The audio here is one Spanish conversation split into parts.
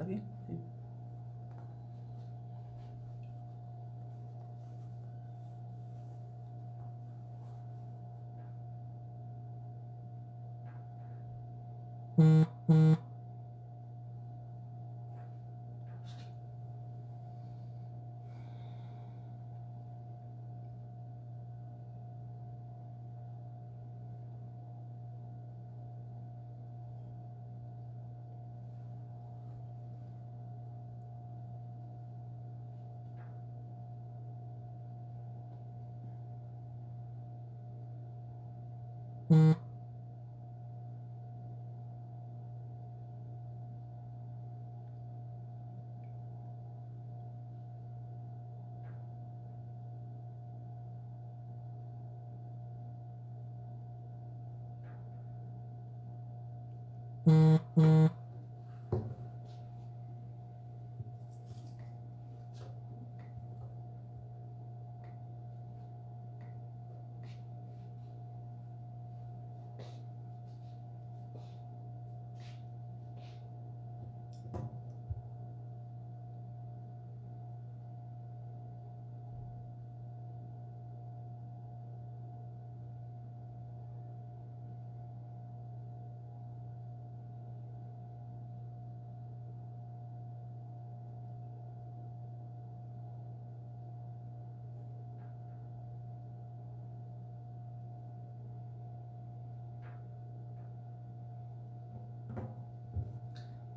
¿Está bien? Sí.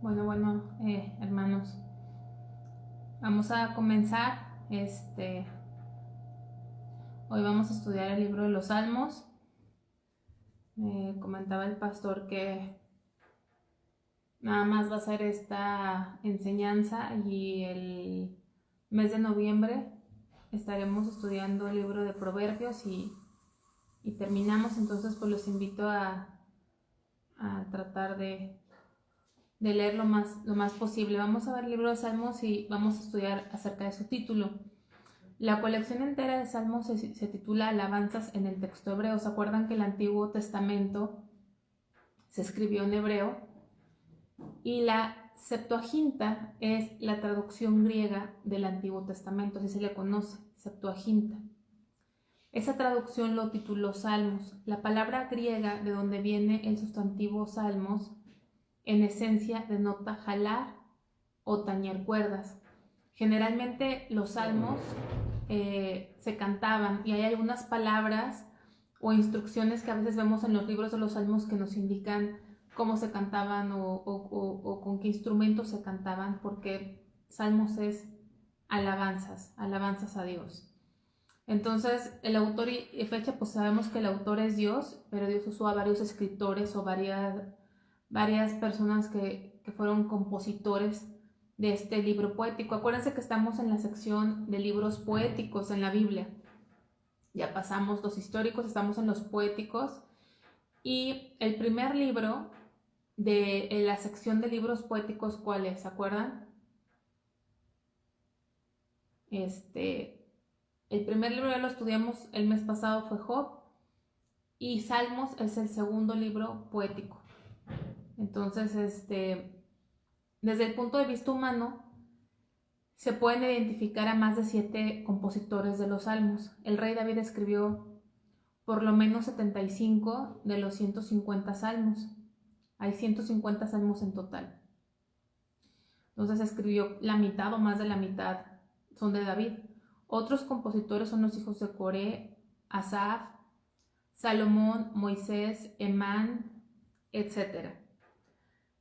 Bueno, hermanos, vamos a comenzar. Hoy vamos a estudiar el libro de los Salmos. Comentaba el pastor que nada más va a ser esta enseñanza y el mes de noviembre estaremos estudiando el libro de Proverbios y terminamos. Entonces pues los invito a tratar de leer lo más posible. Vamos a ver el libro de Salmos y vamos a estudiar acerca de su título. La colección entera de Salmos se titula Alabanzas en el texto hebreo. ¿Se acuerdan que el Antiguo Testamento se escribió en hebreo? Y la Septuaginta es la traducción griega del Antiguo Testamento, así se le conoce, Septuaginta. Esa traducción lo tituló Salmos. La palabra griega de donde viene el sustantivo Salmos en esencia denota jalar o tañer cuerdas. Generalmente los salmos se cantaban y hay algunas palabras o instrucciones que a veces vemos en los libros de los salmos que nos indican cómo se cantaban o con qué instrumentos se cantaban, porque salmos es alabanzas a Dios. Entonces el autor y fecha, pues sabemos que el autor es Dios, pero Dios usó a varios escritores o varias personas que fueron compositores de este libro poético. Acuérdense que estamos en la sección de libros poéticos en la Biblia. Ya pasamos los históricos, estamos en los poéticos. Y el primer libro de la sección de libros poéticos, ¿cuál es? ¿Se acuerdan? El primer libro ya lo estudiamos el mes pasado, fue Job. Y Salmos es el segundo libro poético. Entonces, desde el punto de vista humano, se pueden identificar a más de 7 compositores de los salmos. El rey David escribió por lo menos 75 de los 150 salmos. Hay 150 salmos en total. Entonces escribió la mitad o más de la mitad son de David. Otros compositores son los hijos de Coré, Asaf, Salomón, Moisés, Emán, etc.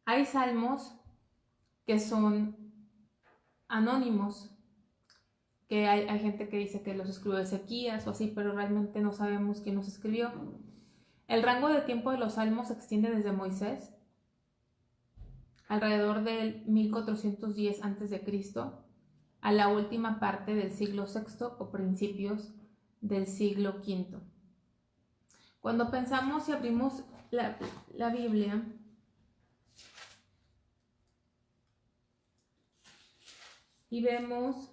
Hay salmos que son anónimos, que hay gente que dice que los escribió Ezequías o así, pero realmente no sabemos quién los escribió. El rango de tiempo de los salmos se extiende desde Moisés, alrededor del 1410 a.C., a la última parte del siglo VI o principios del siglo V. Cuando pensamos y abrimos la Biblia, y vemos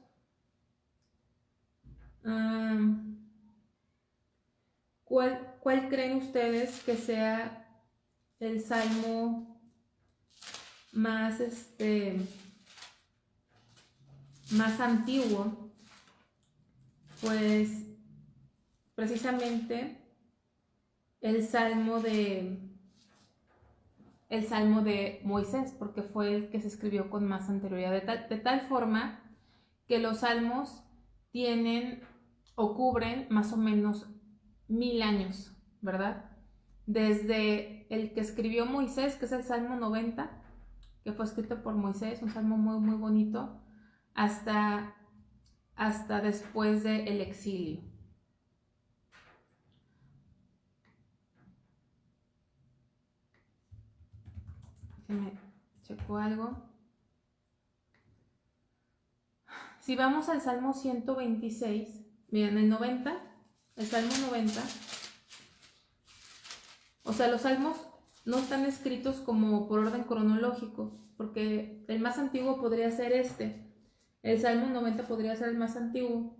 ¿cuál creen ustedes que sea el salmo más más antiguo, pues precisamente el Salmo de Moisés, porque fue el que se escribió con más anterioridad, de tal forma que los salmos tienen o cubren más o menos 1000 años, ¿verdad? Desde el que escribió Moisés, que es el Salmo 90, que fue escrito por Moisés, un salmo muy, muy bonito, hasta después del exilio. Déjenme checo algo. Si vamos al Salmo 126, miren, el Salmo 90, o sea, los salmos no están escritos como por orden cronológico, porque el más antiguo podría ser el Salmo 90 podría ser el más antiguo,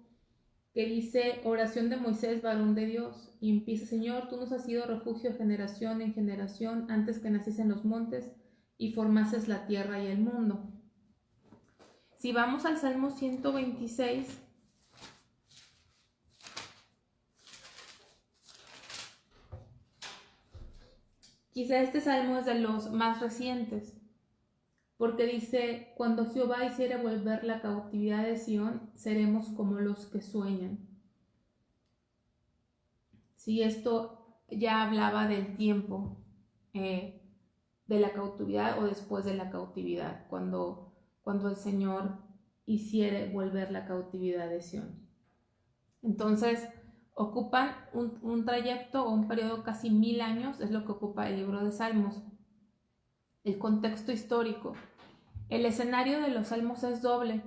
que dice: oración de Moisés, varón de Dios, y empieza: Señor, tú nos has sido refugio generación en generación, antes que naciesen los montes y formases la tierra y el mundo. Si vamos al Salmo 126, quizá este salmo es de los más recientes, porque dice: cuando Jehová hiciere volver la cautividad de Sión, seremos como los que sueñan. Si esto ya hablaba del tiempo de la cautividad o después de la cautividad, cuando el Señor hiciere volver la cautividad de Sión. Entonces, ocupan un trayecto o un periodo casi 1000 años, es lo que ocupa el libro de Salmos. El contexto histórico. El escenario de los Salmos es doble.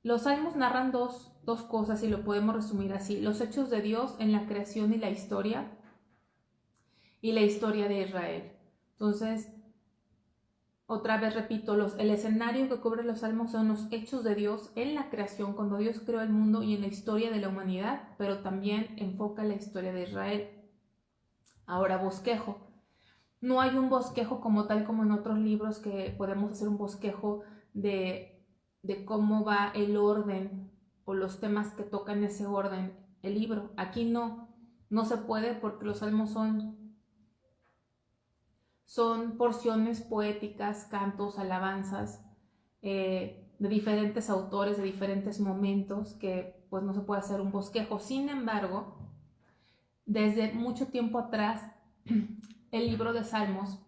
Los Salmos narran dos cosas, y lo podemos resumir así: los hechos de Dios en la creación y la historia de Israel. Entonces, otra vez repito, el escenario que cubre los salmos son los hechos de Dios en la creación, cuando Dios creó el mundo, y en la historia de la humanidad, pero también enfoca la historia de Israel. Ahora, bosquejo. No hay un bosquejo como tal como en otros libros, que podemos hacer un bosquejo de cómo va el orden o los temas que tocan ese orden el libro. Aquí no se puede, porque los salmos son porciones poéticas, cantos, alabanzas de diferentes autores, de diferentes momentos, que pues no se puede hacer un bosquejo. Sin embargo, desde mucho tiempo atrás, el libro de Salmos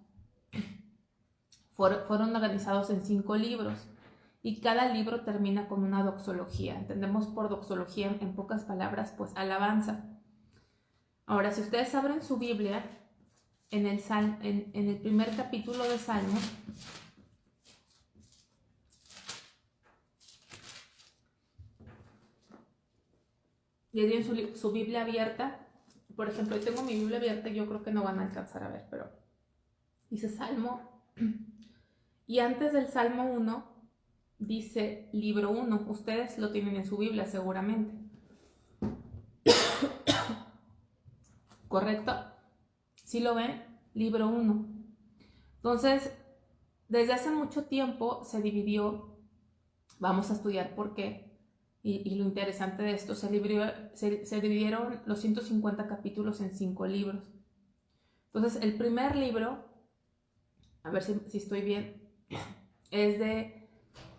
fueron organizados en 5 libros, y cada libro termina con una doxología. Entendemos por doxología, en pocas palabras, pues alabanza. Ahora, si ustedes abren su Biblia, en el primer capítulo de Salmos, y tienen su Biblia abierta. Por ejemplo, yo tengo mi Biblia abierta y yo creo que no van a alcanzar a ver, pero dice Salmo, y antes del Salmo 1 dice libro 1. Ustedes lo tienen en su Biblia seguramente. ¿Correcto? ¿Sí lo ven? Libro 1. Entonces, desde hace mucho tiempo se dividió. Vamos a estudiar por qué. Y lo interesante de esto, se dividieron los 150 capítulos en 5 libros. Entonces, el primer libro, a ver si estoy bien, es de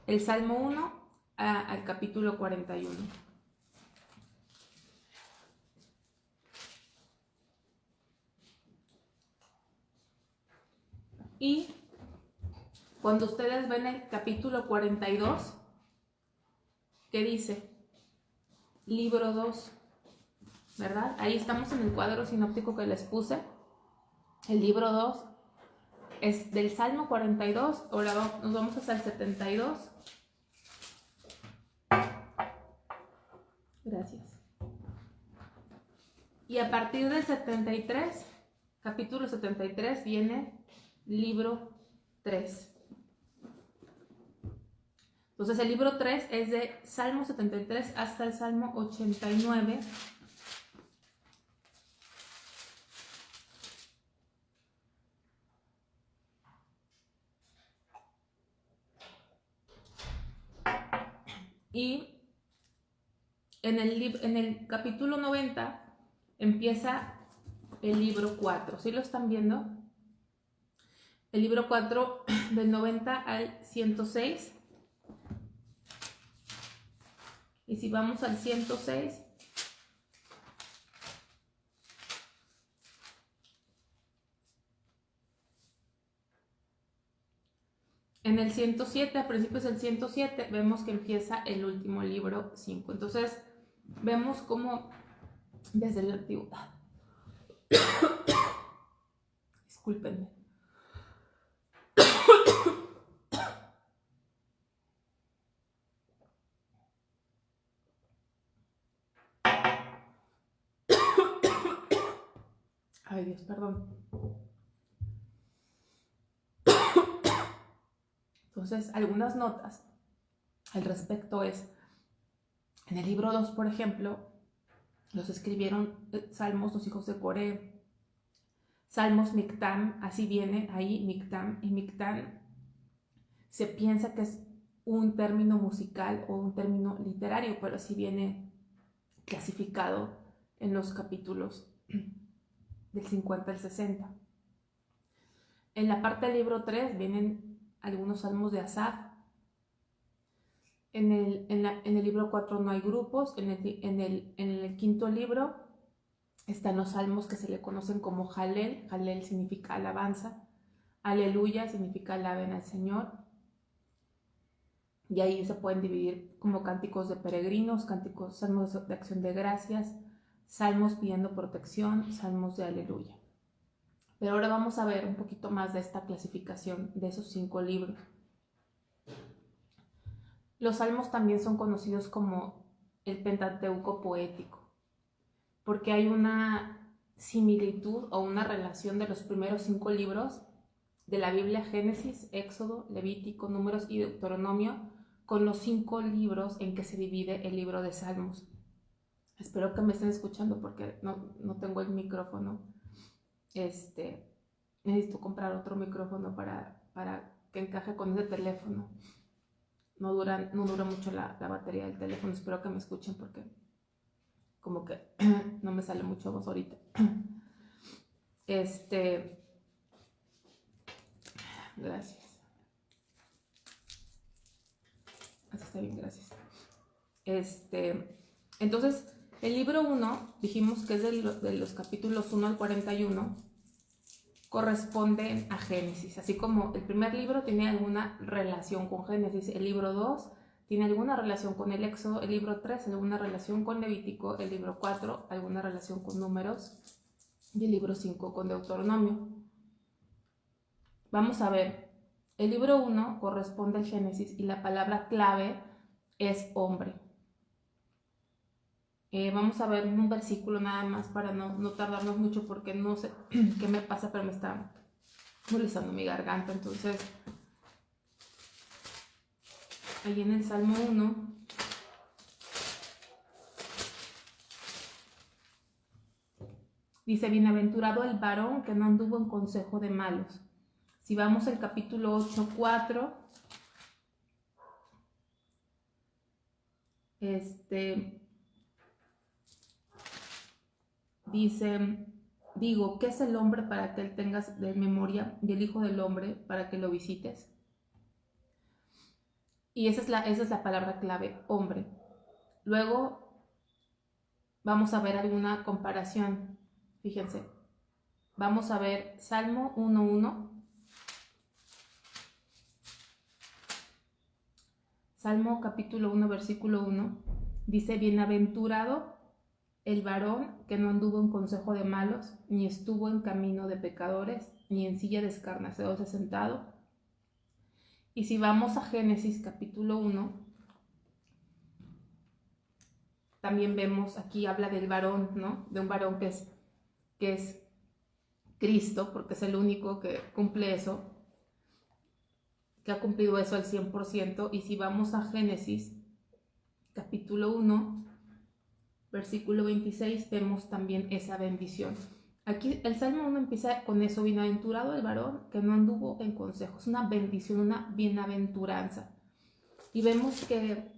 el Salmo 1 al capítulo 41. Y cuando ustedes ven el capítulo 42, ¿qué dice? Libro 2, ¿verdad? Ahí estamos en el cuadro sinóptico que les puse. El libro 2 es del Salmo 42, ahora nos vamos hasta el 72. Gracias. Y a partir del 73, capítulo 73, viene libro 3. Entonces el libro 3 es de Salmo 73 hasta el Salmo 89. Y en el capítulo 90 empieza el libro 4. ¿Sí lo están viendo? El libro 4 del 90 al 106. Y si vamos al 106, en el 107, a principios del 107, vemos que empieza el último libro 5. Entonces, vemos cómo desde la antigüedad, discúlpenme, ay Dios, perdón. Entonces, algunas notas al respecto es, en el libro 2, por ejemplo, los escribieron Salmos los hijos de Coré, Salmos Mictam, así viene ahí Mictam, y Mictam se piensa que es un término musical o un término literario, pero así viene clasificado en los capítulos del 50 al 60. En la parte del libro 3 vienen algunos salmos de Asaf. En el libro 4 no hay grupos. En el quinto libro están los salmos que se le conocen como Jalel. Jalel significa alabanza. Aleluya significa alaben al Señor. Y ahí se pueden dividir como cánticos de peregrinos, cánticos, salmos de acción de gracias, salmos pidiendo protección, salmos de aleluya. Pero ahora vamos a ver un poquito más de esta clasificación de esos 5 libros. Los salmos también son conocidos como el Pentateuco poético, porque hay una similitud o una relación de los primeros 5 libros de la Biblia: Génesis, Éxodo, Levítico, Números y Deuteronomio, con los 5 libros en que se divide el libro de Salmos. Espero que me estén escuchando porque no tengo el micrófono. Necesito comprar otro micrófono para que encaje con ese teléfono. No dura mucho la batería del teléfono. Espero que me escuchen porque como que no me sale mucho voz ahorita. Gracias. Así está bien, gracias. Entonces, el libro 1, dijimos que es de los capítulos 1 al 41, corresponden a Génesis. Así como el primer libro tiene alguna relación con Génesis, el libro 2 tiene alguna relación con el Éxodo, el libro 3 alguna relación con Levítico, el libro 4 alguna relación con Números y el libro 5 con Deuteronomio. Vamos a ver, el libro 1 corresponde al Génesis y la palabra clave es hombre. Vamos a ver un versículo nada más para no tardarnos mucho porque no sé qué me pasa, pero me está molestando mi garganta. Entonces, ahí en el Salmo 1, dice: bienaventurado el varón que no anduvo en consejo de malos. Si vamos al capítulo 8, 4, dice: digo, ¿qué es el hombre para que él tengas de memoria, y el hijo del hombre para que lo visites? Y esa es la palabra clave, hombre. Luego vamos a ver alguna comparación. Fíjense, vamos a ver Salmo 1:1. Salmo capítulo 1, versículo 1. Dice: bienaventurado el varón que no anduvo en consejo de malos, ni estuvo en camino de pecadores, ni en silla de escarnecedores se sentado. Y si vamos a Génesis capítulo 1, también vemos, aquí habla del varón, ¿no? De un varón que es Cristo, porque es el único que cumple eso, que ha cumplido eso al 100%. Y si vamos a Génesis capítulo 1, versículo 26, vemos también esa bendición. Aquí el Salmo 1 empieza con eso: bienaventurado el varón que no anduvo en consejos. Una bendición, una bienaventuranza. Y vemos que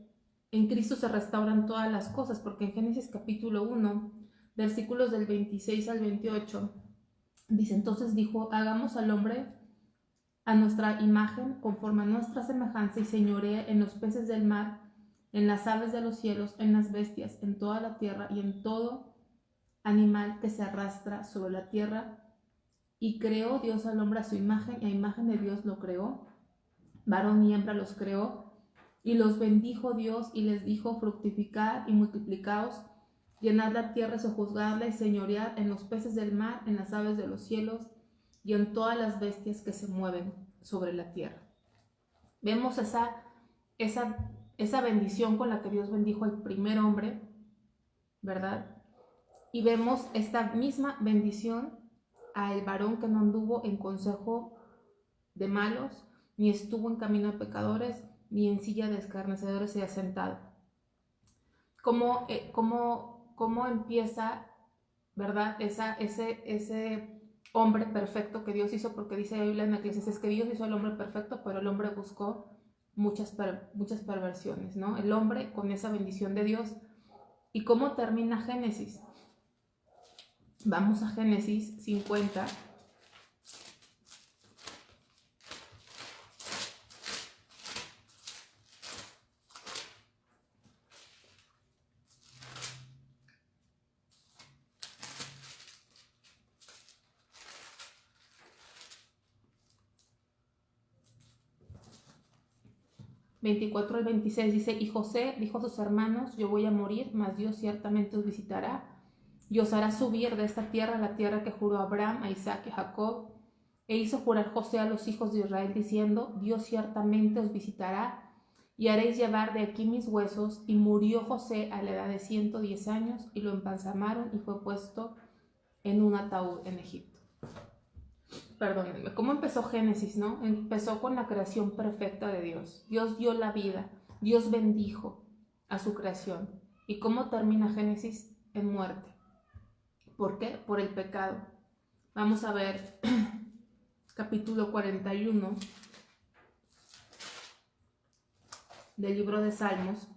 en Cristo se restauran todas las cosas, porque en Génesis capítulo 1, versículos del 26 al 28, dice, entonces dijo, hagamos al hombre a nuestra imagen, conforme a nuestra semejanza, y señoree en los peces del mar, en las aves de los cielos, en las bestias, en toda la tierra y en todo animal que se arrastra sobre la tierra. Y creó Dios al hombre a su imagen, y a imagen de Dios lo creó, varón y hembra los creó, y los bendijo Dios y les dijo, fructificad y multiplicaos, llenad la tierra y sojuzgadla y señoread en los peces del mar, en las aves de los cielos y en todas las bestias que se mueven sobre la tierra. Vemos esa bendición con la que Dios bendijo al primer hombre, ¿verdad? Y vemos esta misma bendición al varón que no anduvo en consejo de malos, ni estuvo en camino de pecadores, ni en silla de escarnecedores se ha sentado. ¿Cómo empieza, verdad, ese hombre perfecto que Dios hizo? Porque dice la Biblia en Eclesiastés que Dios hizo al hombre perfecto, pero el hombre buscó muchas perversiones, ¿no? El hombre con esa bendición de Dios. ¿Y cómo termina Génesis? Vamos a Génesis 50. ...24 al 26 dice... Y José dijo a sus hermanos... Yo voy a morir, mas Dios ciertamente os visitará... Y os hará subir de esta tierra... la tierra que juró a Abraham, a Isaac y a Jacob... E hizo jurar José a los hijos de Israel diciendo... Dios ciertamente os visitará... Y haréis llevar de aquí mis huesos... Y murió José a la edad de 110 años... Y lo embalsamaron y fue puesto en un ataúd en Egipto. Perdónenme, ¿cómo empezó Génesis, no? Empezó con la creación perfecta de Dios. Dios dio la vida, Dios bendijo a su creación. ¿Y cómo termina Génesis? En muerte. ¿Por qué? Por el pecado. Vamos a ver capítulo 41 del libro de Salmos.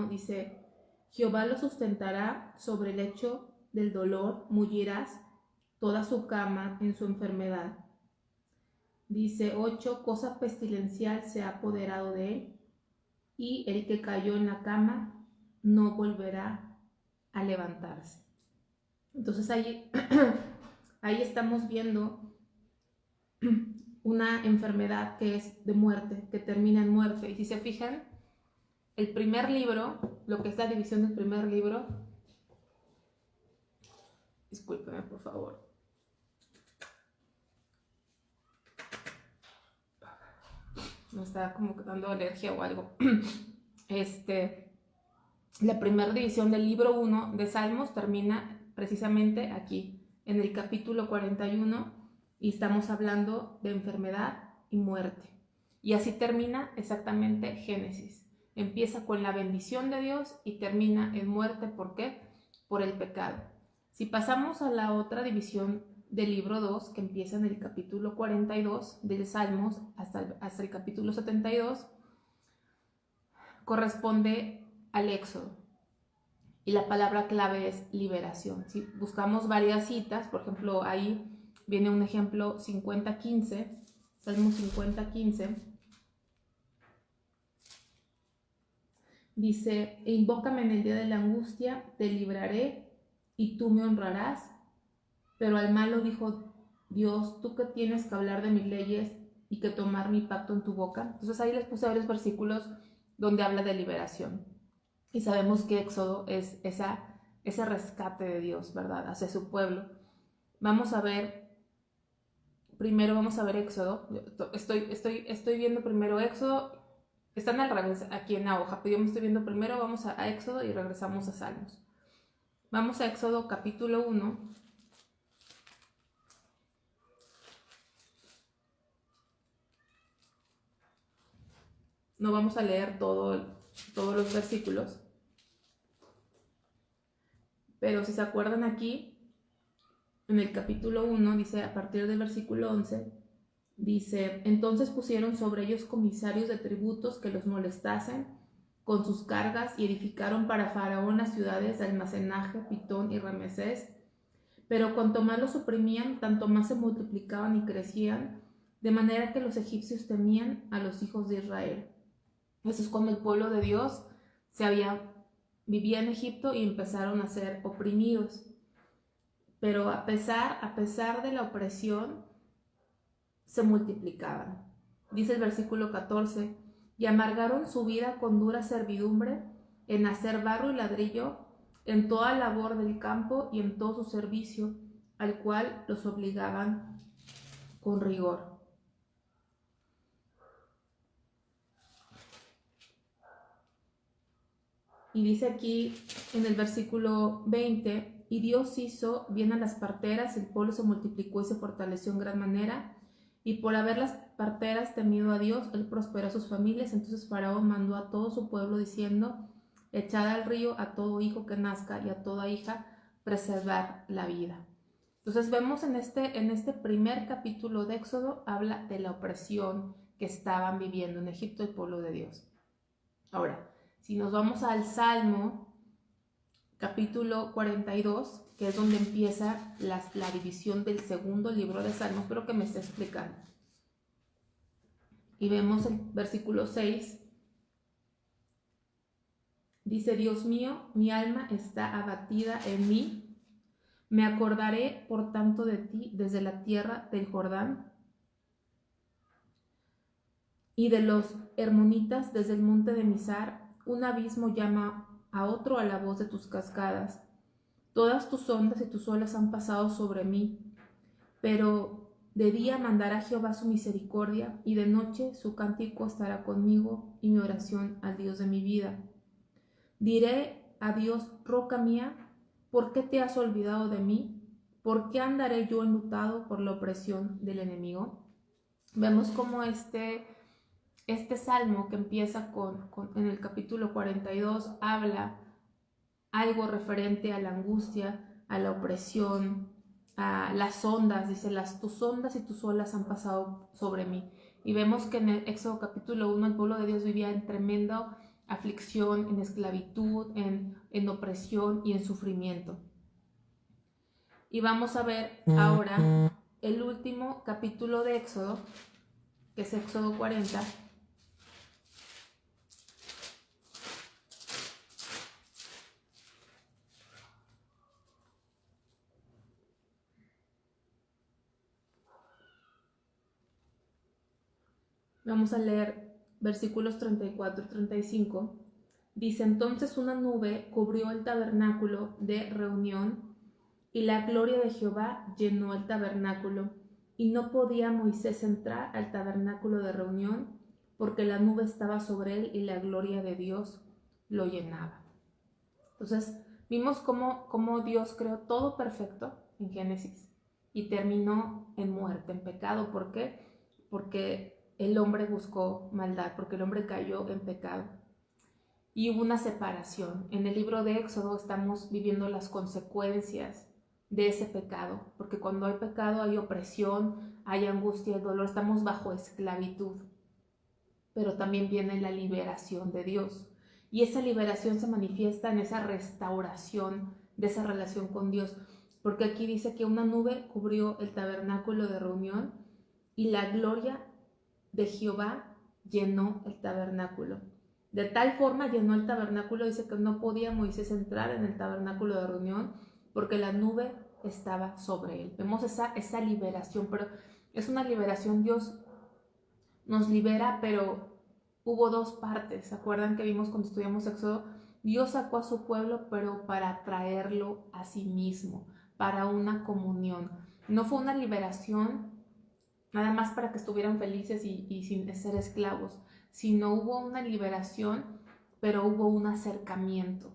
Dice, Jehová lo sustentará sobre el lecho del dolor, mullirás toda su cama en su enfermedad. Dice 8, cosa pestilencial se ha apoderado de él, y el que cayó en la cama no volverá a levantarse. Entonces ahí estamos viendo una enfermedad que es de muerte, que termina en muerte. Y si se fijan, el primer libro, lo que es la división del primer libro, discúlpeme por favor. Me está como dando alergia o algo. La primera división del libro 1 de Salmos termina precisamente aquí, en el capítulo 41, y estamos hablando de enfermedad y muerte. Y así termina exactamente Génesis. Empieza con la bendición de Dios y termina en muerte. ¿Por qué? Por el pecado. Si pasamos a la otra división del libro 2, que empieza en el capítulo 42 del Salmos hasta el capítulo 72, corresponde al Éxodo. Y la palabra clave es liberación. Si buscamos varias citas, por ejemplo, ahí viene un ejemplo 50:15, Salmo 50:15. Dice, invócame en el día de la angustia, te libraré y tú me honrarás. Pero al malo dijo Dios, tú que tienes que hablar de mis leyes y que tomar mi pacto en tu boca. Entonces ahí les puse varios versículos donde habla de liberación. Y sabemos que Éxodo es ese rescate de Dios, ¿verdad? Hacia su pueblo. Primero vamos a ver Éxodo. Estoy viendo primero Éxodo. Están al revés aquí en la hoja, pero yo me estoy viendo primero, vamos a Éxodo y regresamos a Salmos. Vamos a Éxodo capítulo 1. No vamos a leer todos los versículos, pero si se acuerdan aquí, en el capítulo 1, dice a partir del versículo 11, dice: entonces pusieron sobre ellos comisarios de tributos que los molestasen con sus cargas y edificaron para Faraón las ciudades de almacenaje, Pitón y Ramesés. Pero cuanto más los oprimían, tanto más se multiplicaban y crecían, de manera que los egipcios temían a los hijos de Israel. Eso es cuando el pueblo de Dios vivía en Egipto y empezaron a ser oprimidos. Pero a pesar de la opresión, se multiplicaban. Dice el versículo 14: y amargaron su vida con dura servidumbre, en hacer barro y ladrillo, en toda labor del campo y en todo su servicio, al cual los obligaban con rigor. Y dice aquí en el versículo 20: y Dios hizo bien a las parteras, el pueblo se multiplicó y se fortaleció en gran manera, y por haber las parteras temido a Dios, él prosperó a sus familias. Entonces Faraón mandó a todo su pueblo diciendo: echad al río a todo hijo que nazca y a toda hija preservar la vida. Entonces vemos en este primer capítulo de Éxodo, habla de la opresión que estaban viviendo en Egipto el pueblo de Dios. Ahora, si nos vamos al Salmo, capítulo 42, que es donde empieza la división del segundo libro de Salmos, espero que me esté explicando. Y vemos el versículo 6, dice: Dios mío, mi alma está abatida en mí, me acordaré por tanto de ti desde la tierra del Jordán y de los hermonitas desde el monte de Mizar. Un abismo llama a otro a la voz de tus cascadas. Todas tus ondas y tus olas han pasado sobre mí, pero de día mandará Jehová su misericordia, y de noche su cántico estará conmigo, y mi oración al Dios de mi vida. Diré a Dios, roca mía, ¿por qué te has olvidado de mí? ¿Por qué andaré yo enlutado por la opresión del enemigo? Vemos cómo este salmo que empieza en el capítulo 42 habla algo referente a la angustia, a la opresión, a las ondas. Dice: tus ondas y tus olas han pasado sobre mí. Y vemos que en el Éxodo capítulo 1 el pueblo de Dios vivía en tremenda aflicción, en esclavitud, en opresión y en sufrimiento. Y vamos a ver ahora el último capítulo de Éxodo, que es Éxodo 40. Vamos a leer versículos 34 y 35. Dice: entonces una nube cubrió el tabernáculo de reunión, y la gloria de Jehová llenó el tabernáculo, y no podía Moisés entrar al tabernáculo de reunión, porque la nube estaba sobre él y la gloria de Dios lo llenaba. Entonces vimos cómo Dios creó todo perfecto en Génesis y terminó en muerte, en pecado. ¿Por qué? Porque el hombre buscó maldad, porque el hombre cayó en pecado. Y hubo una separación. En el libro de Éxodo estamos viviendo las consecuencias de ese pecado, porque cuando hay pecado hay opresión, hay angustia, hay dolor, estamos bajo esclavitud. Pero también viene la liberación de Dios. Y esa liberación se manifiesta en esa restauración de esa relación con Dios. Porque aquí dice que una nube cubrió el tabernáculo de reunión y la gloria de Jehová llenó el tabernáculo. De tal forma llenó el tabernáculo, dice que no podía Moisés entrar en el tabernáculo de reunión porque la nube estaba sobre él. Vemos esa liberación, pero es una liberación. Dios nos libera, pero hubo dos partes. ¿Se acuerdan que vimos cuando estudiamos Éxodo? Dios sacó a su pueblo, pero para traerlo a sí mismo, para una comunión. No fue una liberación nada más para que estuvieran felices y sin ser esclavos, sino hubo una liberación, pero hubo un acercamiento,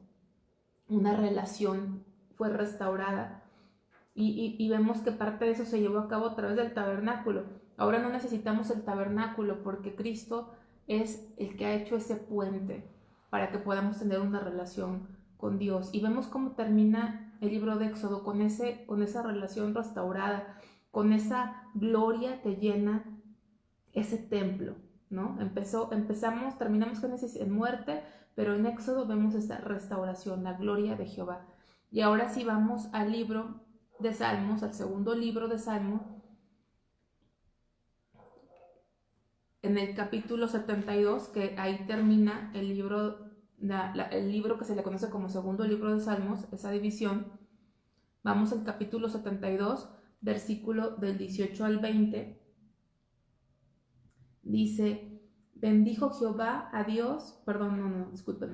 una relación fue restaurada. Y vemos que parte de eso se llevó a cabo a través del tabernáculo. Ahora no necesitamos el tabernáculo porque Cristo es el que ha hecho ese puente para que podamos tener una relación con Dios. Y vemos cómo termina el libro de Éxodo con esa relación restaurada, con esa gloria que llena ese templo, ¿no? Terminamos Génesis en muerte, pero en Éxodo vemos esta restauración, la gloria de Jehová. Y ahora sí vamos al libro de Salmos, al segundo libro de Salmos, en el capítulo 72, que ahí termina el libro, el libro que se le conoce como segundo libro de Salmos, esa división. Vamos al capítulo 72, versículo del 18 al 20. Dice: bendijo Jehová a Dios,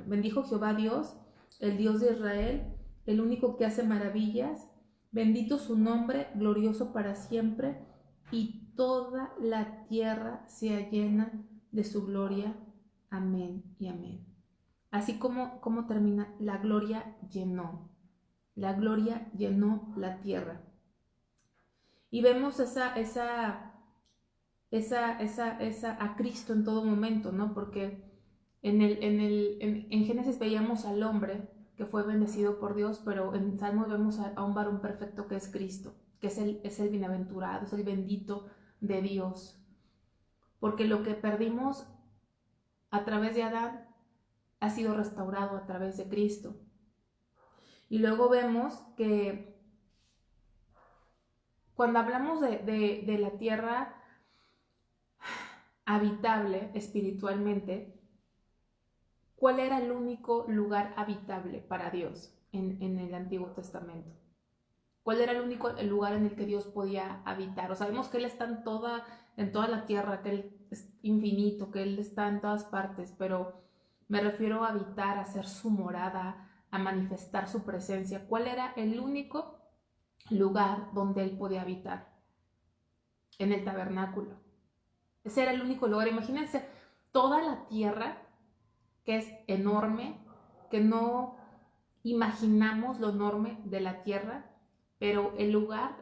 bendijo Jehová a Dios, el Dios de Israel, el único que hace maravillas. Bendito su nombre, glorioso para siempre, y toda la tierra sea llena de su gloria. Amén y amén. Así como termina, la gloria llenó la tierra. Y vemos a Cristo en todo momento, ¿no? Porque en Génesis veíamos al hombre que fue bendecido por Dios, pero en Salmos vemos a un varón perfecto que es Cristo, que es el bienaventurado, es el bendito de Dios. Porque lo que perdimos a través de Adán ha sido restaurado a través de Cristo. Y luego vemos que cuando hablamos de la tierra habitable espiritualmente, ¿cuál era el único lugar habitable para Dios en el Antiguo Testamento? ¿Cuál era el único lugar en el que Dios podía habitar? O sabemos que Él está en toda la tierra, que Él es infinito, que Él está en todas partes, pero me refiero a habitar, a hacer su morada, a manifestar su presencia. ¿Cuál era el único lugar donde Él podía habitar? En el tabernáculo. Ese era el único lugar. Imagínense toda la tierra, que es enorme, que no imaginamos lo enorme de la tierra, pero el lugar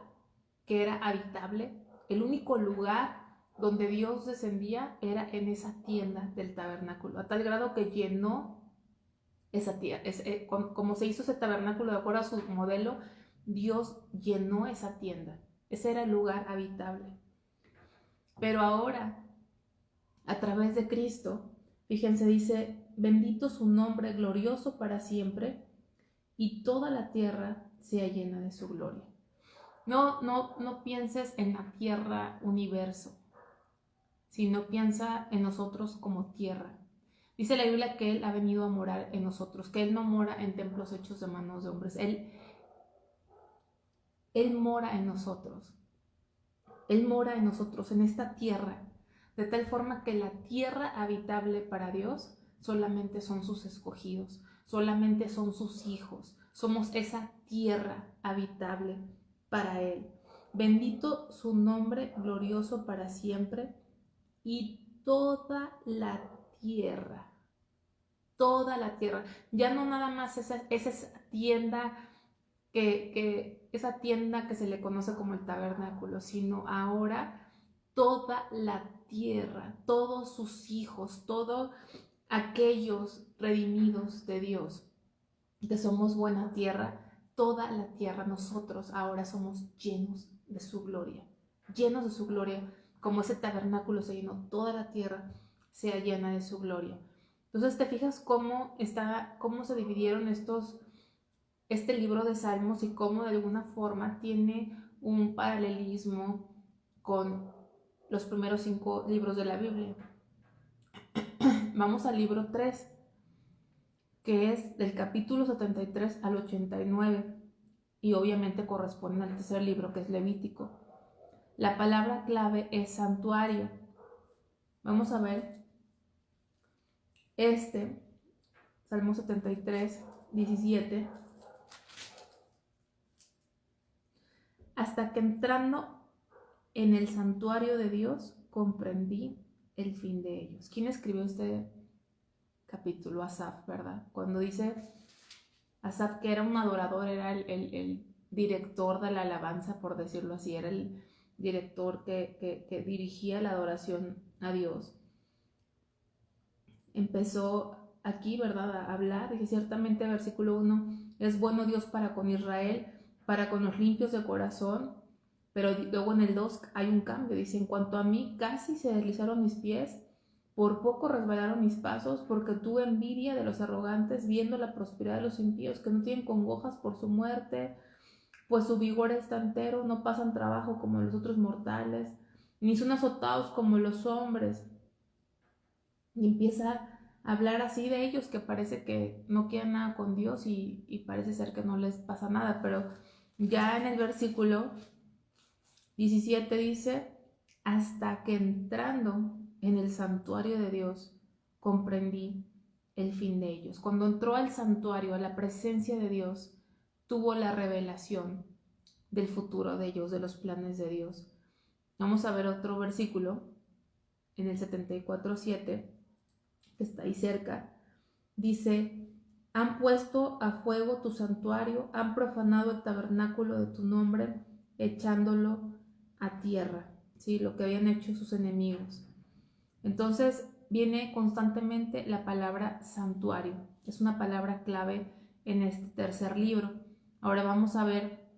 que era habitable, el único lugar donde Dios descendía era en esa tienda del tabernáculo, a tal grado que llenó esa tienda. Como se hizo ese tabernáculo de acuerdo a su modelo, Dios llenó esa tienda. Ese era el lugar habitable. Pero ahora, a través de Cristo, fíjense, dice: bendito su nombre, glorioso para siempre, y toda la tierra sea llena de su gloria. No pienses en la tierra universo, sino piensa en nosotros como tierra. Dice la Biblia que Él ha venido a morar en nosotros, que Él no mora en templos hechos de manos de hombres. Él mora en nosotros. Él mora en nosotros, en esta tierra, de tal forma que la tierra habitable para Dios solamente son sus escogidos, solamente son sus hijos. Somos esa tierra habitable para Él. Bendito su nombre, glorioso para siempre, y toda la tierra, ya no nada más esa tienda esa tienda que se le conoce como el tabernáculo, sino ahora toda la tierra, todos sus hijos, todos aquellos redimidos de Dios, que somos buena tierra, toda la tierra, nosotros ahora somos llenos de su gloria, como ese tabernáculo se llenó, toda la tierra sea llena de su gloria. Entonces, ¿te fijas cómo se dividieron este libro de Salmos y cómo de alguna forma tiene un paralelismo con los primeros 5 libros de la Biblia? Vamos al libro 3, que es del capítulo 73 al 89, y obviamente corresponde al tercer libro, que es Levítico. La palabra clave es santuario. Vamos a ver Salmo 73, 17. Hasta que entrando en el santuario de Dios comprendí el fin de ellos. ¿Quién escribió este capítulo? Asaf, ¿verdad? Cuando dice: Asaf, que era un adorador, era el director de la alabanza, por decirlo así, era el director que dirigía la adoración a Dios. Empezó aquí, ¿verdad?, a hablar. Dice, ciertamente, versículo 1, es bueno Dios para con Israel, para con los limpios de corazón. Pero luego en el 2 hay un cambio. Dice, en cuanto a mí, casi se deslizaron mis pies, por poco resbalaron mis pasos, porque tuve envidia de los arrogantes, viendo la prosperidad de los impíos, que no tienen congojas por su muerte, pues su vigor está entero, no pasan trabajo como los otros mortales, ni son azotados como los hombres. Y empieza a hablar así de ellos, que parece que no quieren nada con Dios y parece ser que no les pasa nada. Pero ya en el versículo 17 dice, hasta que entrando en el santuario de Dios comprendí el fin de ellos. Cuando entró al santuario, a la presencia de Dios, tuvo la revelación del futuro de ellos, de los planes de Dios. Vamos a ver otro versículo en el 74:7, que está ahí cerca. Dice, han puesto a fuego tu santuario, han profanado el tabernáculo de tu nombre, echándolo a tierra, ¿sí? Lo que habían hecho sus enemigos. Entonces viene constantemente la palabra santuario. Es una palabra clave en este tercer libro. Ahora vamos a ver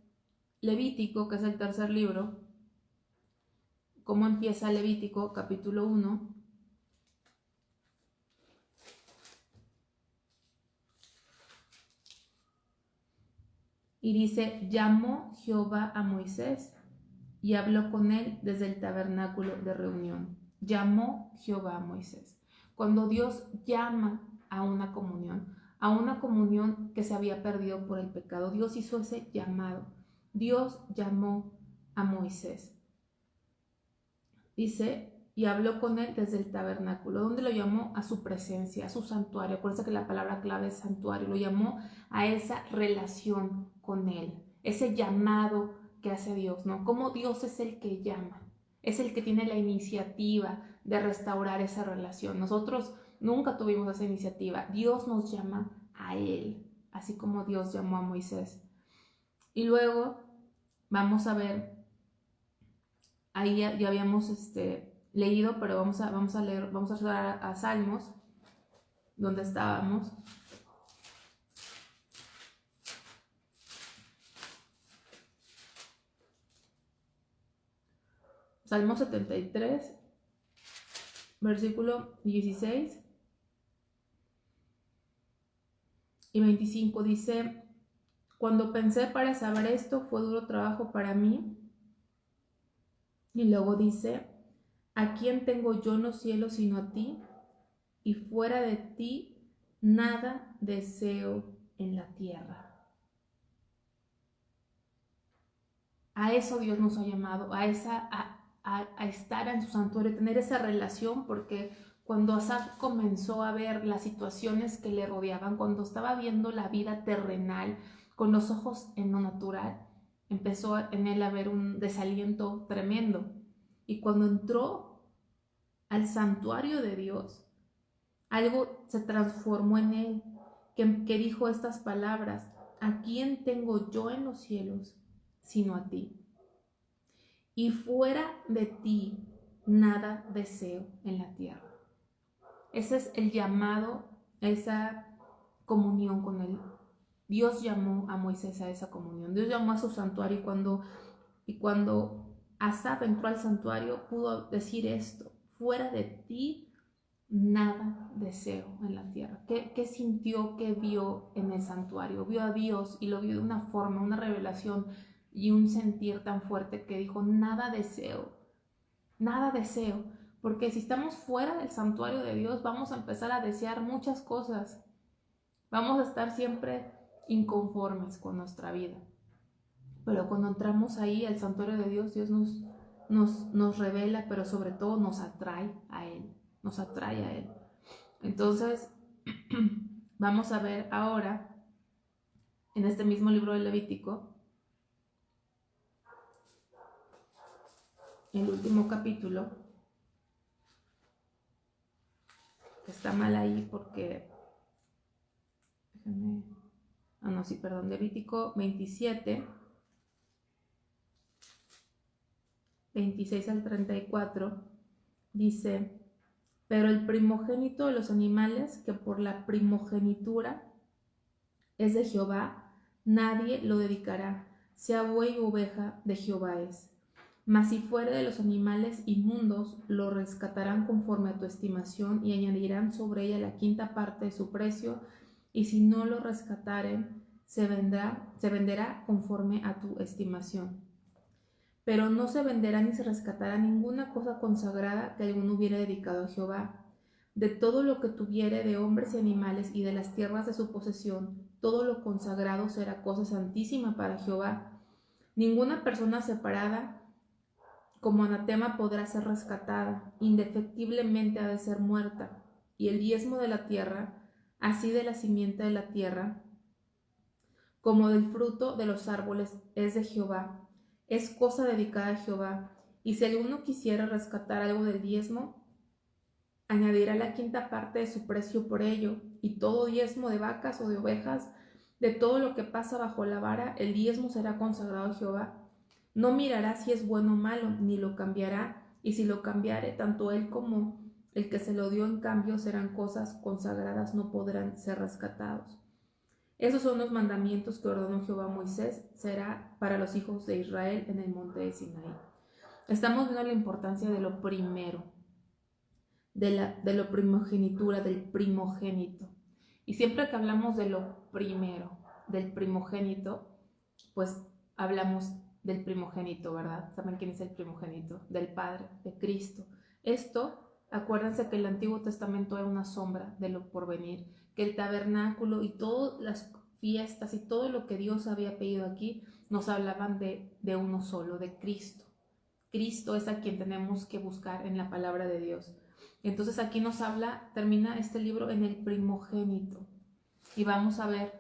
Levítico, que es el tercer libro. ¿Cómo empieza Levítico, capítulo 1? Y dice, llamó Jehová a Moisés y habló con él desde el tabernáculo de reunión. Llamó Jehová a Moisés. Cuando Dios llama a una comunión que se había perdido por el pecado, Dios hizo ese llamado. Dios llamó a Moisés. Dice, y habló con él desde el tabernáculo. ¿Dónde lo llamó? A su presencia, a su santuario. Por eso que la palabra clave es santuario. Lo llamó a esa relación con él, ese llamado que hace Dios, ¿no? Como Dios es el que llama, es el que tiene la iniciativa de restaurar esa relación. Nosotros nunca tuvimos esa iniciativa. Dios nos llama a él, así como Dios llamó a Moisés. Y luego vamos a ver, ahí ya habíamos leído, pero vamos a leer, vamos a llegar a Salmos, donde estábamos. Salmo 73, versículo 16 y 25 dice, cuando pensé para saber esto, fue duro trabajo para mí. Y luego dice, ¿a quién tengo yo en los cielos sino a ti? Y fuera de ti, nada deseo en la tierra. A eso Dios nos ha llamado, a estar en su santuario, tener esa relación, porque cuando Asaf comenzó a ver las situaciones que le rodeaban, cuando estaba viendo la vida terrenal con los ojos en lo natural, empezó en él a ver un desaliento tremendo. Y cuando entró al santuario de Dios, algo se transformó en él, que dijo estas palabras, ¿a quién tengo yo en los cielos sino a ti? Y fuera de ti nada deseo en la tierra. Ese es el llamado, esa comunión con él. Dios llamó a Moisés a esa comunión. Dios llamó a su santuario y cuando Asaf entró al santuario pudo decir esto, fuera de ti nada deseo en la tierra. ¿Qué sintió, qué vio en el santuario? Vio a Dios y lo vio de una forma, una revelación y un sentir tan fuerte que dijo, nada deseo, porque si estamos fuera del santuario de Dios vamos a empezar a desear muchas cosas, vamos a estar siempre inconformes con nuestra vida, pero cuando entramos ahí al santuario de Dios, Dios nos revela, pero sobre todo nos atrae a Él, Entonces, vamos a ver ahora, en este mismo libro de Levítico, el último capítulo, que está mal ahí porque, déjenme Levítico 27, 26 al 34, dice: pero el primogénito de los animales, que por la primogenitura es de Jehová, nadie lo dedicará, sea buey u oveja, de Jehová es. Mas si fuere de los animales inmundos, lo rescatarán conforme a tu estimación y añadirán sobre ella la quinta parte de su precio, y si no lo rescataren, se venderá conforme a tu estimación. Pero no se venderá ni se rescatará ninguna cosa consagrada que alguno hubiere dedicado a Jehová. De todo lo que tuviere de hombres y animales y de las tierras de su posesión, todo lo consagrado será cosa santísima para Jehová. Ninguna persona separada como anatema podrá ser rescatada, indefectiblemente ha de ser muerta. Y el diezmo de la tierra, así de la simiente de la tierra, como del fruto de los árboles, es de Jehová. Es cosa dedicada a Jehová, y si alguno quisiera rescatar algo del diezmo, añadirá la quinta parte de su precio por ello, y todo diezmo de vacas o de ovejas, de todo lo que pasa bajo la vara, el diezmo será consagrado a Jehová. No mirará si es bueno o malo, ni lo cambiará, y si lo cambiare, tanto él como el que se lo dio en cambio serán cosas consagradas, no podrán ser rescatados. Esos son los mandamientos que ordenó Jehová a Moisés, será para los hijos de Israel en el monte de Sinaí. Estamos viendo la importancia de lo primero, de lo primogenitura, del primogénito. Y siempre que hablamos de lo primero, del primogénito, pues hablamos del primogénito, ¿verdad? ¿Saben quién es el primogénito? Del Padre, de Cristo. Esto, acuérdense que el Antiguo Testamento era una sombra de lo porvenir, que el tabernáculo y todas las fiestas y todo lo que Dios había pedido aquí nos hablaban de uno solo, de Cristo. Cristo es a quien tenemos que buscar en la palabra de Dios. Entonces aquí nos habla, termina este libro en el primogénito. Y vamos a ver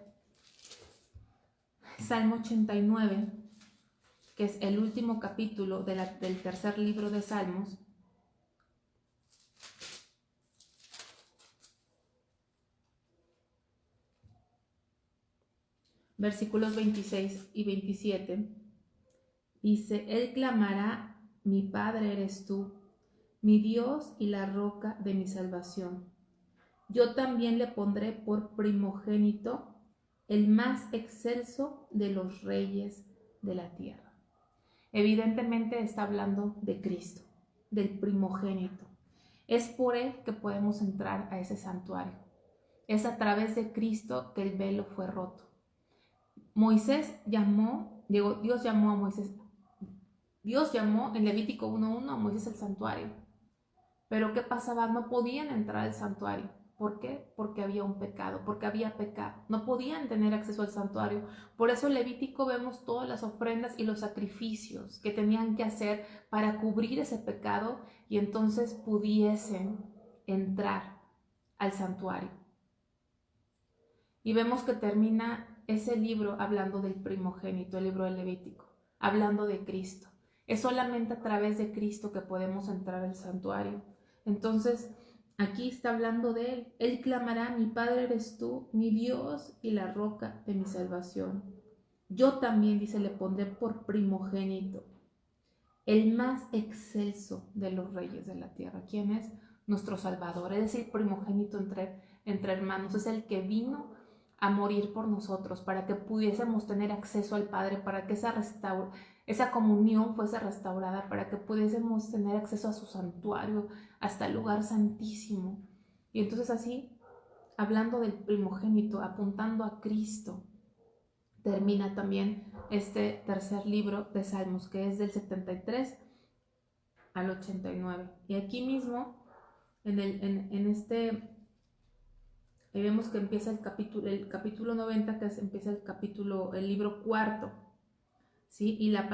Salmo 89, que es el último capítulo del tercer libro de Salmos. Versículos 26 y 27. Dice: Él clamará: mi Padre eres tú, mi Dios y la roca de mi salvación. Yo también le pondré por primogénito, el más excelso de los reyes de la tierra. Evidentemente está hablando de Cristo, del primogénito. Es por él que podemos entrar a ese santuario. Es a través de Cristo que el velo fue roto. Dios llamó a Moisés. Dios llamó en Levítico 1:1 a Moisés al santuario. Pero ¿qué pasaba? No podían entrar al santuario. ¿Por qué? Porque había un pecado, porque había pecado. No podían tener acceso al santuario. Por eso en Levítico vemos todas las ofrendas y los sacrificios que tenían que hacer para cubrir ese pecado y entonces pudiesen entrar al santuario. Y vemos que termina ese libro hablando del primogénito, el libro de Levítico, hablando de Cristo. Es solamente a través de Cristo que podemos entrar al santuario. Entonces, aquí está hablando de él. Él clamará: mi Padre eres tú, mi Dios y la roca de mi salvación. Yo también, dice, le pondré por primogénito, el más excelso de los reyes de la tierra. ¿Quién es? Nuestro Salvador. Él es el primogénito entre hermanos. Es el que vino a morir por nosotros para que pudiésemos tener acceso al Padre, para que esa comunión fuese restaurada, para que pudiésemos tener acceso a su santuario, hasta el lugar santísimo. Y entonces así, hablando del primogénito, apuntando a Cristo, termina también este tercer libro de Salmos, que es del 73 al 89. Y aquí mismo, vemos que empieza el capítulo 90, que empieza el libro cuarto, ¿sí? Y las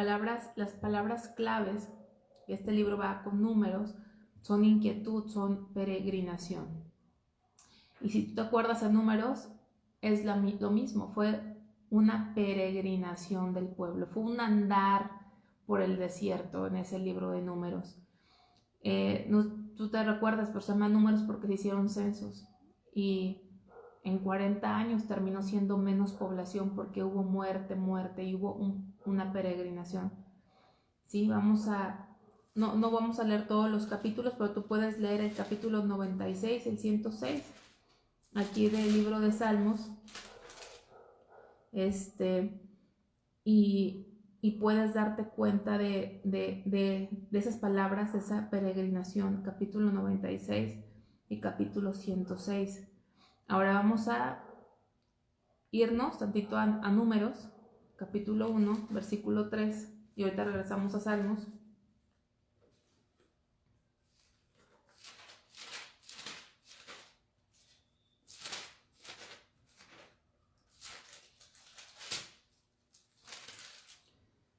palabras claves, y este libro va con números, son inquietud, son peregrinación. Y si tú te acuerdas en Números, es lo mismo, fue una peregrinación del pueblo, fue un andar por el desierto en ese libro de Números. Tú te recuerdas, pero se llaman Números porque se hicieron censos. Y en 40 años terminó siendo menos población porque hubo muerte y hubo una peregrinación. Sí, no vamos a leer todos los capítulos, pero tú puedes leer el capítulo 96, el 106, aquí del libro de Salmos, y puedes darte cuenta de esas palabras, de esa peregrinación, capítulo 96 y capítulo 106. Ahora vamos a irnos tantito a Números, capítulo 1, versículo 3, y ahorita regresamos a Salmos.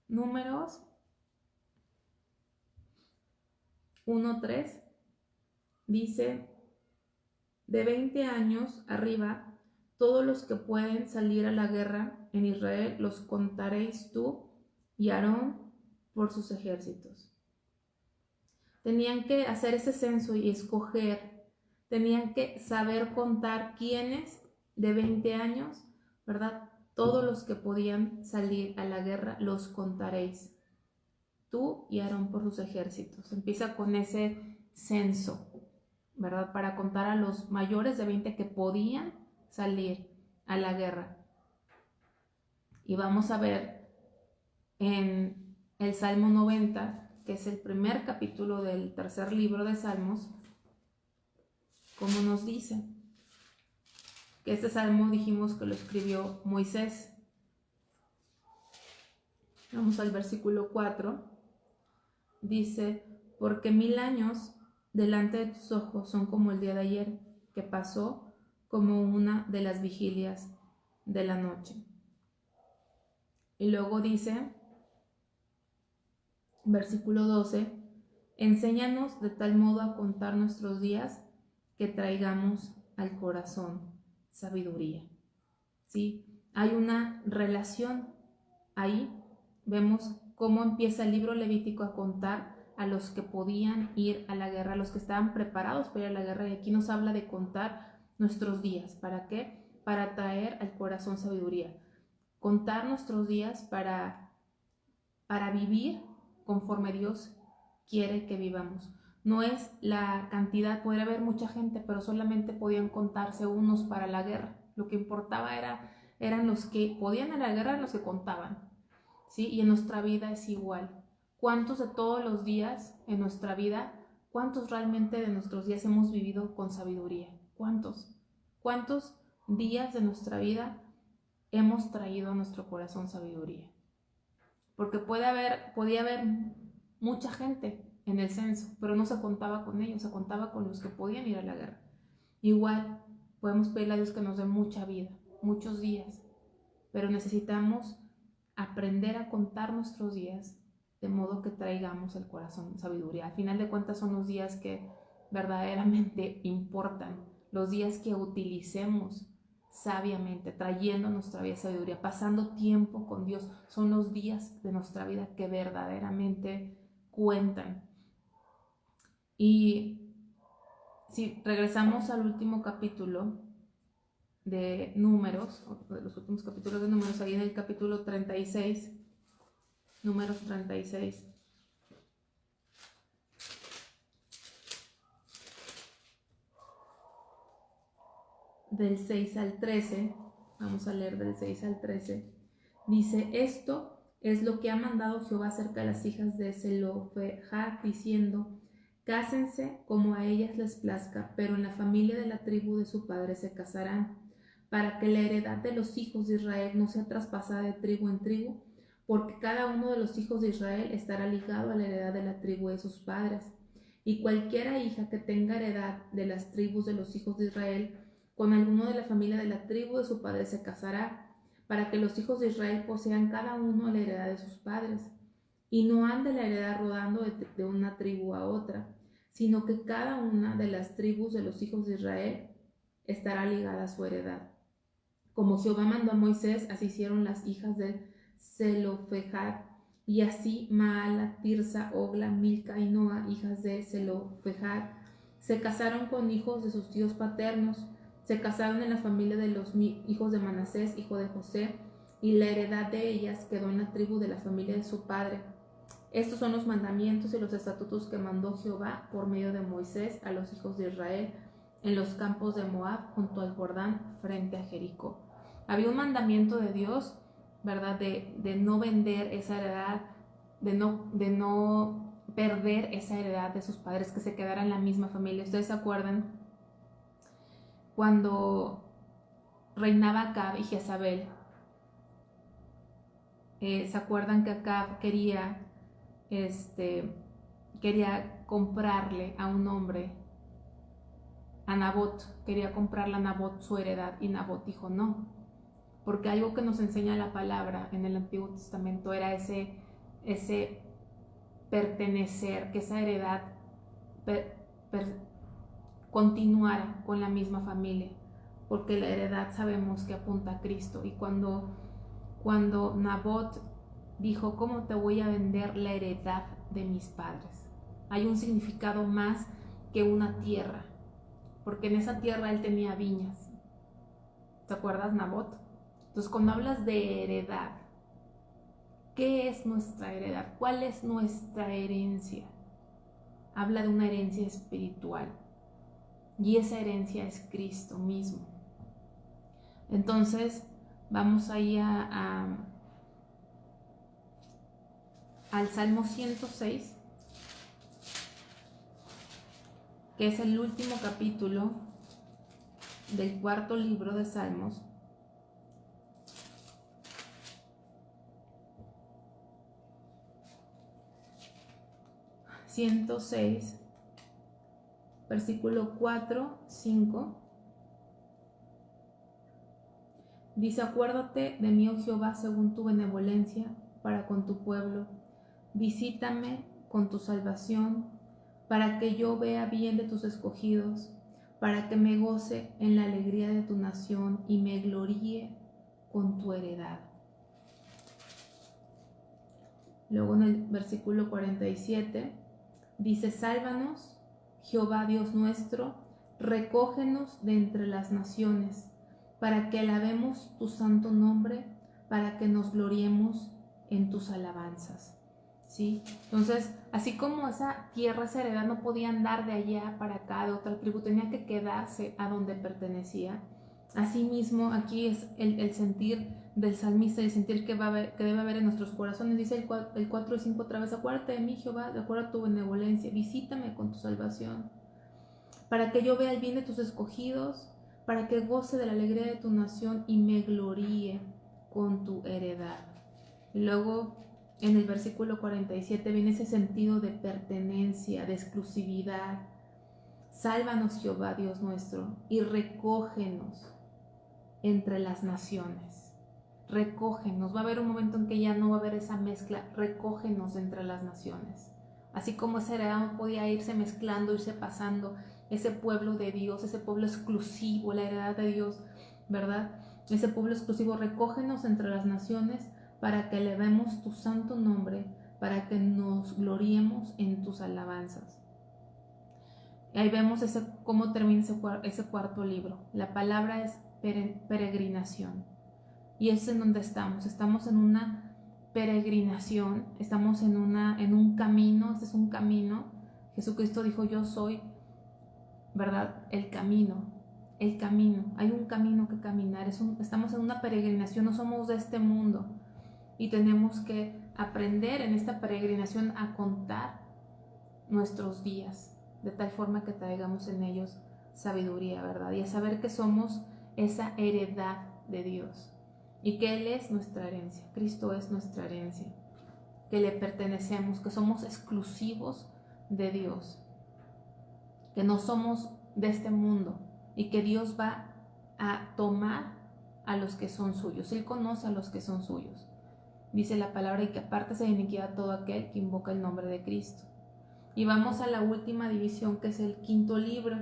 Números 1:3 dice: de 20 años arriba, todos los que pueden salir a la guerra en Israel los contaréis tú y Aarón por sus ejércitos. Tenían que hacer ese censo y escoger, tenían que saber contar quiénes de 20 años, ¿verdad? Todos los que podían salir a la guerra los contaréis, tú y Aarón por sus ejércitos. Empieza con ese censo, ¿verdad? Para contar a los mayores de 20 que podían salir a la guerra. Y vamos a ver en el Salmo 90, que es el primer capítulo del tercer libro de Salmos, como nos dice que este salmo dijimos que lo escribió Moisés. Vamos al versículo 4. Dice: porque 1000 años delante de tus ojos son como el día de ayer, que pasó como una de las vigilias de la noche. Y luego dice, versículo 12, enséñanos de tal modo a contar nuestros días que traigamos al corazón sabiduría. ¿Sí? Hay una relación ahí. Vemos cómo empieza el libro Levítico a contar a los que podían ir a la guerra, a los que estaban preparados para ir a la guerra. Y aquí nos habla de contar nuestros días. ¿Para qué? Para traer al corazón sabiduría. Contar nuestros días para vivir conforme Dios quiere que vivamos. No es la cantidad, podría haber mucha gente, pero solamente podían contarse unos para la guerra. Lo que importaba eran los que podían ir a la guerra, los que contaban. ¿Sí? Y en nuestra vida es igual. ¿Cuántos de todos los días en nuestra vida, cuántos realmente de nuestros días hemos vivido con sabiduría? ¿Cuántos? ¿Cuántos días de nuestra vida hemos traído a nuestro corazón sabiduría? Porque podía haber mucha gente en el censo, pero no se contaba con ellos, se contaba con los que podían ir a la guerra. Igual podemos pedirle a Dios que nos dé mucha vida, muchos días, pero necesitamos aprender a contar nuestros días de modo que traigamos al corazón sabiduría. Al final de cuentas son los días que verdaderamente importan, los días que utilicemos sabiamente, trayendo a nuestra vida sabiduría, pasando tiempo con Dios, son los días de nuestra vida que verdaderamente cuentan. Y si regresamos al último capítulo de Números, de los últimos capítulos de Números, ahí en el capítulo 36, Números 36, del 6 al 13, vamos a leer del 6 al 13, dice: esto es lo que ha mandado Jehová acerca de las hijas de Zelofehad, diciendo: cásense como a ellas les plazca, pero en la familia de la tribu de su padre se casarán, para que la heredad de los hijos de Israel no sea traspasada de tribu en tribu, porque cada uno de los hijos de Israel estará ligado a la heredad de la tribu de sus padres. Y cualquiera hija que tenga heredad de las tribus de los hijos de Israel, con alguno de la familia de la tribu de su padre se casará, para que los hijos de Israel posean cada uno la heredad de sus padres, y no ande la heredad rodando de una tribu a otra, sino que cada una de las tribus de los hijos de Israel estará ligada a su heredad. Como Jehová mandó a Moisés, así hicieron las hijas de Zelofehad, y así Maala, Tirsa, Ogla, Milca y Noa, hijas de Zelofehad, se casaron con hijos de sus tíos paternos, Se casaron en la familia de los hijos de Manasés, hijo de José, y la heredad de ellas quedó en la tribu de la familia de su padre. Estos son los mandamientos y los estatutos que mandó Jehová por medio de Moisés a los hijos de Israel en los campos de Moab junto al Jordán frente a Jericó. Había un mandamiento de Dios, ¿verdad? De no vender esa heredad, de no perder esa heredad de sus padres, que se quedara en la misma familia. ¿Ustedes se acuerdan cuando reinaba Acab y Jezabel? ¿Se acuerdan que Acab quería comprarle a un hombre, a Nabot, quería comprarle a Nabot su heredad, y Nabot dijo no, porque algo que nos enseña la palabra en el Antiguo Testamento era ese pertenecer, que esa heredad continuara con la misma familia, porque la heredad sabemos que apunta a Cristo. Y cuando Nabot dijo, ¿cómo te voy a vender la heredad de mis padres? Hay un significado más que una tierra, porque en esa tierra él tenía viñas. ¿Te acuerdas, Nabot? Entonces, cuando hablas de heredad, ¿qué es nuestra heredad? ¿Cuál es nuestra herencia? Habla de una herencia espiritual, y esa herencia es Cristo mismo. Entonces, vamos ahí al Salmo 106, que es el último capítulo del cuarto libro de Salmos. ...106... versículo 4, 5... dice: acuérdate de mí, oh Jehová, según tu benevolencia para con tu pueblo. Visítame con tu salvación, para que yo vea bien de tus escogidos, para que me goce en la alegría de tu nación y me gloríe con tu heredad. Luego en el versículo 47 dice: sálvanos, Jehová Dios nuestro, recógenos de entre las naciones, para que alabemos tu santo nombre, para que nos gloriemos en tus alabanzas. ¿Sí? Entonces, así como esa tierra, esa heredad no podía andar de allá para acá, de otra tribu, tenía que quedarse a donde pertenecía. Asimismo, aquí es el sentir del salmista, el sentir que debe haber en nuestros corazones. Dice el 4 y 5 otra vez: acuérdate de mí, Jehová, de acuerdo a tu benevolencia, visítame con tu salvación, para que yo vea el bien de tus escogidos, para que goce de la alegría de tu nación y me gloríe con tu heredad. Y luego en el versículo 47 viene ese sentido de pertenencia, de exclusividad. Sálvanos, Jehová Dios nuestro, y recógenos entre las naciones. Recógenos. Va a haber un momento en que ya no va a haber esa mezcla. Recógenos entre las naciones. Así como esa heredad no podía irse mezclando, irse pasando, ese pueblo de Dios, ese pueblo exclusivo, la heredad de Dios, ¿verdad? Ese pueblo exclusivo, recógenos entre las naciones, para que elevemos tu santo nombre, para que nos gloriemos en tus alabanzas. Y ahí vemos cómo termina ese cuarto libro. La palabra es peregrinación. Y es en donde estamos. Estamos en una peregrinación, estamos en un camino. Este es un camino. Jesucristo dijo: yo soy, ¿verdad?, el camino. Hay un camino que caminar. Estamos en una peregrinación, no somos de este mundo. Y tenemos que aprender en esta peregrinación a contar nuestros días, de tal forma que traigamos en ellos sabiduría, ¿verdad? Y a saber que somos esa heredad de Dios y que Él es nuestra herencia, Cristo es nuestra herencia, que le pertenecemos, que somos exclusivos de Dios, que no somos de este mundo y que Dios va a tomar a los que son suyos. Él conoce a los que son suyos. Dice la palabra: y que apártese de iniquidad todo aquel que invoca el nombre de Cristo. Y vamos a la última división, que es el quinto libro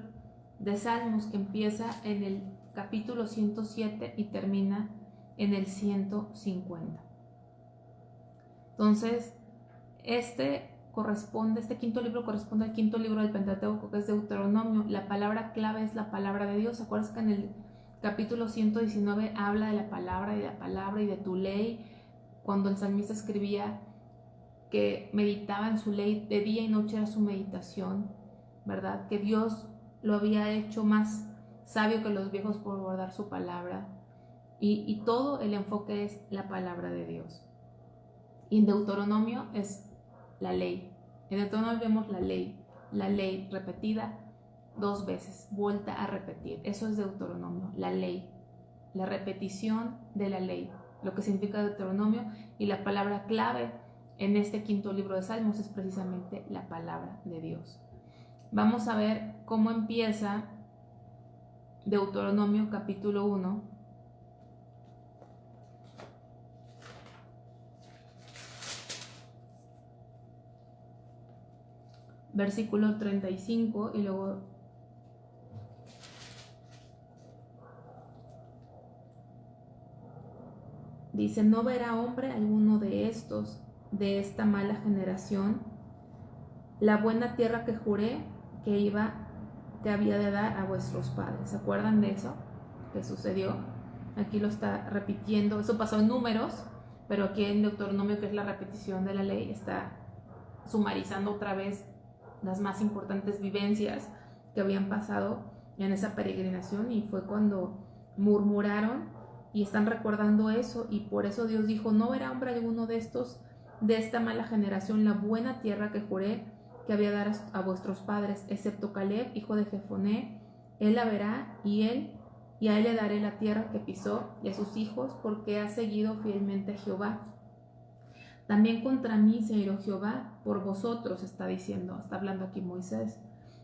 de Salmos, que empieza en el capítulo 107 y termina en el 150. Entonces, este este quinto libro corresponde al quinto libro del Pentateuco, que es Deuteronomio. La palabra clave es la palabra de Dios. ¿Acuerdas que en el capítulo 119 habla de la palabra y de tu ley? Cuando el salmista escribía que meditaba en su ley de día y noche, era su meditación, ¿verdad? Que Dios lo había hecho más sabio que los viejos por guardar su palabra. Y todo el enfoque es la palabra de Dios. Y en Deuteronomio es la ley. En Deuteronomio vemos la ley repetida 2 veces, vuelta a repetir. Eso es Deuteronomio, la ley, la repetición de la ley, lo que significa Deuteronomio. Y la palabra clave en este quinto libro de Salmos es precisamente la palabra de Dios. Vamos a ver cómo empieza Deuteronomio capítulo 1. Versículo 35 y luego dice: no verá hombre alguno de estos, de esta mala generación, la buena tierra que juré que había de dar a vuestros padres. ¿Se acuerdan de eso que sucedió? Aquí lo está repitiendo. Eso pasó en Números, pero aquí en Deuteronomio, que es la repetición de la ley, está sumarizando otra vez las más importantes vivencias que habían pasado en esa peregrinación, y fue cuando murmuraron y están recordando eso, y por eso Dios dijo: no verá hombre alguno de estos, de esta mala generación, la buena tierra que juré que había de dar a vuestros padres, excepto Caleb, hijo de Jefoné. Él la verá, y a él le daré la tierra que pisó y a sus hijos, porque ha seguido fielmente a Jehová. También contra mí se iró Jehová por vosotros, está diciendo, está hablando aquí Moisés.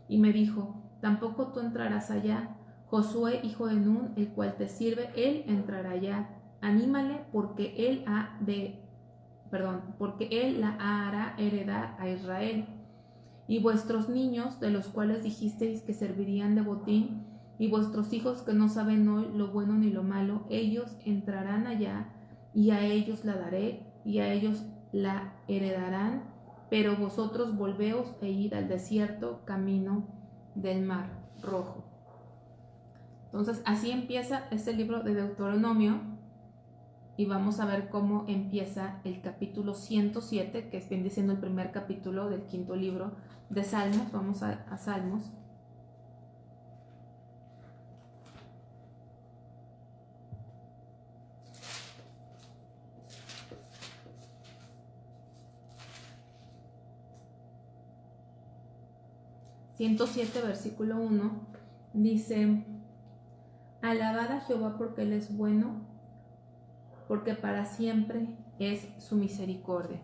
Y me dijo: tampoco tú entrarás allá. Josué, hijo de Nun, el cual te sirve, él entrará allá. Anímale, porque él la hará heredar a Israel. Y vuestros niños, de los cuales dijisteis que servirían de botín, y vuestros hijos que no saben hoy lo bueno ni lo malo, ellos entrarán allá, y a ellos la daré, y a ellos la heredarán, pero vosotros volveos e id al desierto, camino del Mar Rojo. Entonces, así empieza este libro de Deuteronomio, y vamos a ver cómo empieza el capítulo 107, que viene siendo el primer capítulo del quinto libro de Salmos. Vamos a Salmos. ...107, versículo 1, dice: alabad a Jehová porque Él es bueno, porque para siempre es su misericordia.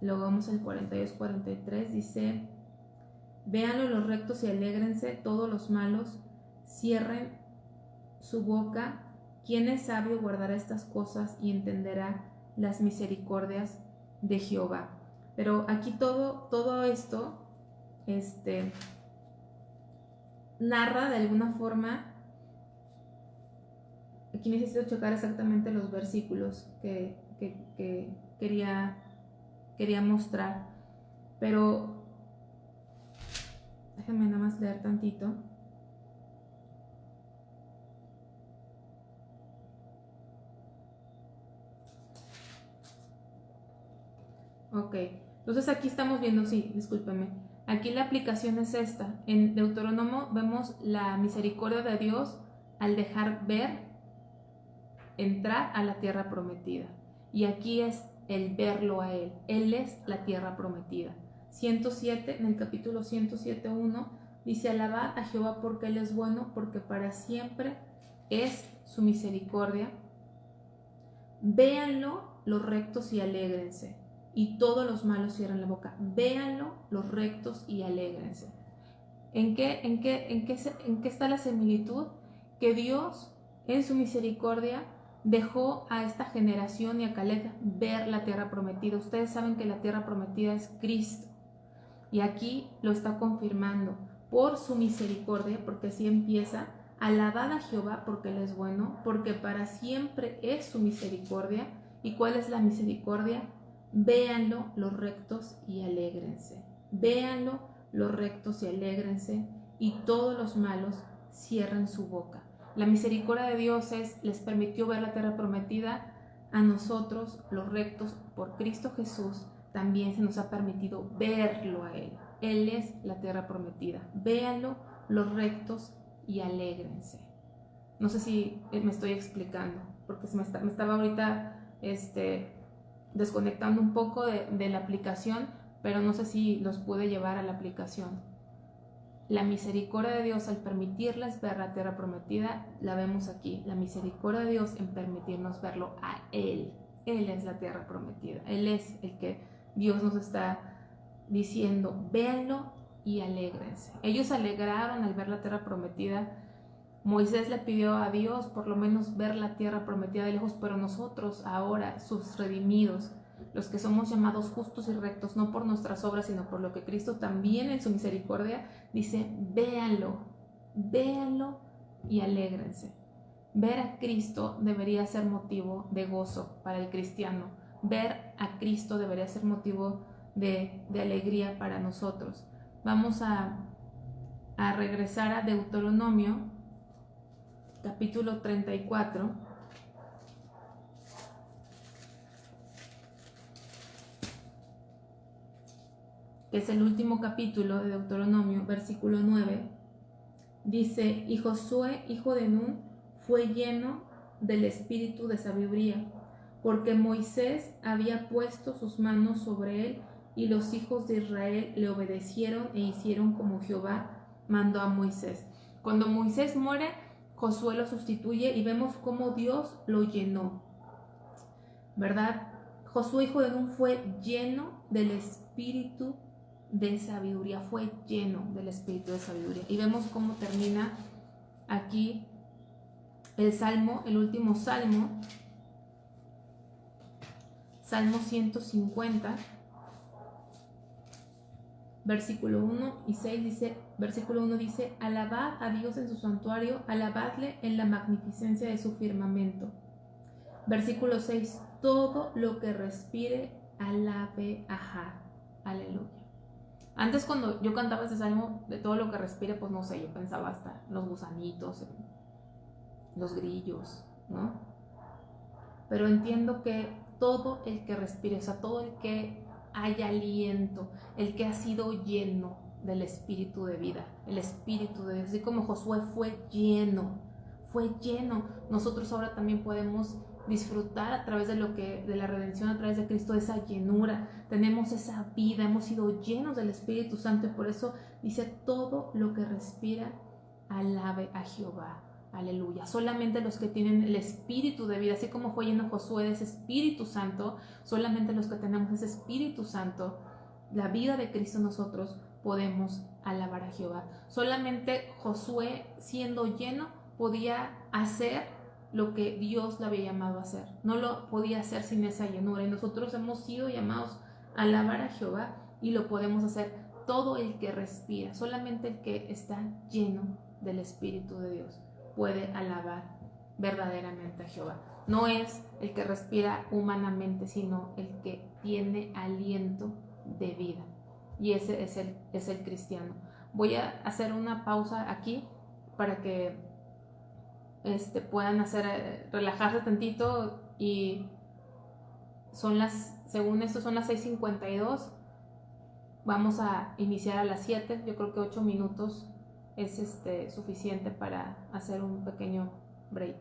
Luego vamos al 42-43, dice: véanlo los rectos y alégrense, todos los malos cierren su boca. ¿Quién es sabio guardará estas cosas y entenderá las misericordias de Jehová? Pero aquí todo esto narra de alguna forma. Aquí necesito checar exactamente los versículos que quería mostrar, pero déjenme nada más leer tantito. Ok, entonces aquí estamos viendo, sí, discúlpeme, aquí la aplicación es esta. En Deuteronomio vemos la misericordia de Dios al dejar entrar a la tierra prometida, y aquí es el verlo a Él. Él es la tierra prometida. 107, en el capítulo 107:1 dice: alabad a Jehová porque Él es bueno, porque para siempre es su misericordia. Véanlo los rectos y alégrense, y todos los malos cierren la boca. Véanlo los rectos y alégrense. ¿En qué está la similitud? Que Dios, en su misericordia, dejó a esta generación y a Caleb ver la tierra prometida. Ustedes saben que la tierra prometida es Cristo, y aquí lo está confirmando por su misericordia, porque así empieza: alabad a Jehová porque Él es bueno, porque para siempre es su misericordia. ¿Y cuál es la misericordia? Véanlo los rectos y alégrense. Véanlo los rectos y alégrense, y todos los malos cierren su boca. La misericordia de Dios les permitió ver la tierra prometida. A nosotros, los rectos, por Cristo Jesús, también se nos ha permitido verlo a Él. Él es la tierra prometida. Véanlo los rectos y alégrense. No sé si me estoy explicando, porque me estaba ahorita desconectando un poco de la aplicación, pero no sé si los pude llevar a la aplicación. La misericordia de Dios al permitirles ver la tierra prometida, la vemos aquí. La misericordia de Dios en permitirnos verlo a Él. Él es la tierra prometida. Él es el que Dios nos está diciendo, véanlo y alégrense. Ellos se alegraron al ver la tierra prometida. Moisés le pidió a Dios por lo menos ver la tierra prometida de lejos, pero nosotros ahora, sus redimidos, los que somos llamados justos y rectos, no por nuestras obras, sino por lo que Cristo también en su misericordia dice, véanlo, véanlo y alégrense. Ver a Cristo debería ser motivo de gozo para el cristiano. Ver a Cristo debería ser motivo de alegría para nosotros. Vamos a regresar a Deuteronomio, capítulo 34. Que es el último capítulo de Deuteronomio, versículo 9, dice, y Josué, hijo de Nun, fue lleno del espíritu de sabiduría, porque Moisés había puesto sus manos sobre él, y los hijos de Israel le obedecieron e hicieron como Jehová mandó a Moisés. Cuando Moisés muere, Josué lo sustituye y vemos cómo Dios lo llenó, ¿verdad? Josué, hijo de Nun, fue lleno del espíritu de sabiduría, fue lleno del espíritu de sabiduría. Y vemos cómo termina aquí el salmo, el último salmo, Salmo 150, versículo 1 y 6 dice, versículo 1 dice, alabad a Dios en su santuario, alabadle en la magnificencia de su firmamento. Versículo 6, todo lo que respire, alabe a Jah. Aleluya. Antes cuando yo cantaba ese salmo, de todo lo que respire, pues no sé, yo pensaba hasta los gusanitos, los grillos, ¿no? Pero entiendo que todo el que respire, o sea, todo el que haya aliento, el que ha sido lleno del espíritu de vida, el espíritu de Dios, así como Josué fue lleno, nosotros ahora también podemos disfrutar a través de la redención, a través de Cristo, de esa llenura. Tenemos esa vida, hemos sido llenos del Espíritu Santo, y por eso dice, todo lo que respira, alabe a Jehová. Aleluya. Solamente los que tienen el espíritu de vida, así como fue lleno Josué de ese Espíritu Santo, solamente los que tenemos ese Espíritu Santo, la vida de Cristo, nosotros podemos alabar a Jehová. Solamente Josué, siendo lleno, podía hacer lo que Dios le había llamado a hacer. No lo podía hacer sin esa llenura, y nosotros hemos sido llamados a alabar a Jehová, y lo podemos hacer todo el que respira. Solamente el que está lleno del Espíritu de Dios puede alabar verdaderamente a Jehová. No es el que respira humanamente, sino el que tiene aliento de vida, y ese es el cristiano. Voy a hacer una pausa aquí para que puedan relajarse tantito, y según esto son las 6:52. Vamos a iniciar a las 7. Yo creo que 8 minutos es suficiente para hacer un pequeño break.